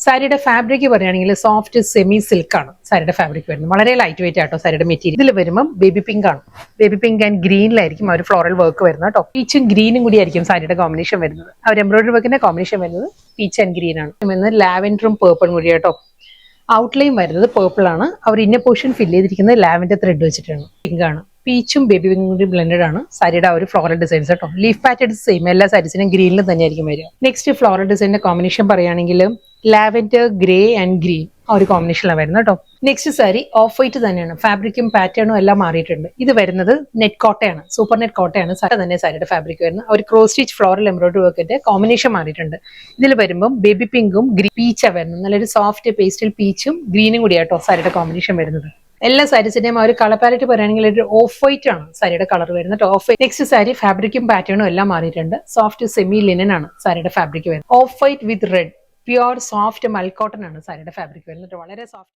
സാരിയുടെ ഫാബ്രിക് പറയുകയാണെങ്കിൽ soft semi silk ആണ് സാരിയുടെ ഫാബ്രിക് വരുന്നത്. വളരെ ലൈറ്റ് വെയിറ്റ് ആട്ടോ സാരിയുടെ മെറ്റീരിയൽ. ഇതിൽ വരുമ്പോൾ ബേബി പിങ്ക് ആണ്. ബേബി പിങ്ക് ആൻഡ് ഗ്രീനിലായിരിക്കും ഒരു ഫ്ലോറൽ വർക്ക് വരുന്നത് കേട്ടോ. പീച്ചും ഗ്രീനും കൂടി ആയിരിക്കും സാരിയുടെ കോമ്പിനേഷൻ വരുന്നത്. അവർ എംബ്രോയിഡറി വർക്കിന്റെ കോമ്പിനേഷൻ വരുന്നത് പീച്ച് ആൻഡ് ഗ്രീൻ ആണ്. ലാവൻഡറും പേർപ്പിളും കൂടി കേട്ടോ. ഔട്ട്ലൈൻ വരുന്നത് പേർപ്പിൾ ആണ്. അവർ ഇന്ന പോർഷൻ ഫില്ല് ചെയ്തിരിക്കുന്നത് ലാവൻഡർ ത്രെഡ് വെച്ചിട്ടാണ്. പിങ്ക് ആണ്. പീച്ചും ബേബി പിങ്കും കൂടി ബ്ലെൻഡഡ് ആണ് സാരിയുടെ ഒരു ഫ്ലോറൽ ഡിസൈൻസ് കേട്ടോ. ലീഫ് പാറ്റേൺ സെയിം എല്ലാ സാരീസിനും ഗ്രീനിലും തന്നെയായിരിക്കും വരിക. നെക്സ്റ്റ് ഫ്ലോറൽ ഡിസൈനിന്റെ കോമ്പിനേഷൻ പറയുകയാണെങ്കിൽ ലാവൻഡർ ഗ്രേ ആൻഡ് ഗ്രീൻ ആ ഒരു കോമ്പിനേഷനിലാണ് വരുന്നത് കേട്ടോ. നെക്സ്റ്റ് സാരി ഓഫ് വൈറ്റ് തന്നെയാണ്. ഫാബ്രിക്കും പാറ്റേണും എല്ലാം മാറിയിട്ടുണ്ട്. ഇത് വരുന്നത് നെറ്റ് കോട്ടയാണ്. സൂപ്പർ നെറ്റ് കോട്ടയാണ് തന്നെ സാരിയുടെ ഫാബ്രിക് വരുന്നത്. ഒരു ക്രോസ് സ്റ്റിച്ച് ഫ്ലോറൽ എംബ്രോയിഡറി വർക്കിന്റെ കോമ്പിനേഷൻ മാറിയിട്ടുണ്ട്. ഇതിൽ വരുമ്പോൾ ബേബി പിങ്കും പീച്ചാണ് വരുന്നത്. നല്ലൊരു സോഫ്റ്റ് പേസ്റ്റൽ പീച്ചും ഗ്രീനും കൂടിയാട്ടോ സാരിയുടെ കോമ്പിനേഷൻ വരുന്നത്. എല്ലാ സാരീസിന്റെയും ഒരു കളർ പാലറ്റ് പറയുകയാണെങ്കിൽ ഒരു ഓഫ് വൈറ്റ് ആണ് സാരിയുടെ കളർ വരുന്നത്. Off white. നെക്സ്റ്റ് സാരി ഫാബ്രിക്കും പാറ്റേണും എല്ലാം മാറിയിട്ടുണ്ട്. സോഫ്റ്റ് സെമി ലിനൻ ആണ് സാരിയുടെ ഫാബ്രിക് വരുന്നത്. Off white with red pure soft mul cotton ആണ് സാരിയുടെ ഫാബ്രിക് വരുന്നത്. വളരെ സോഫ്റ്റ്.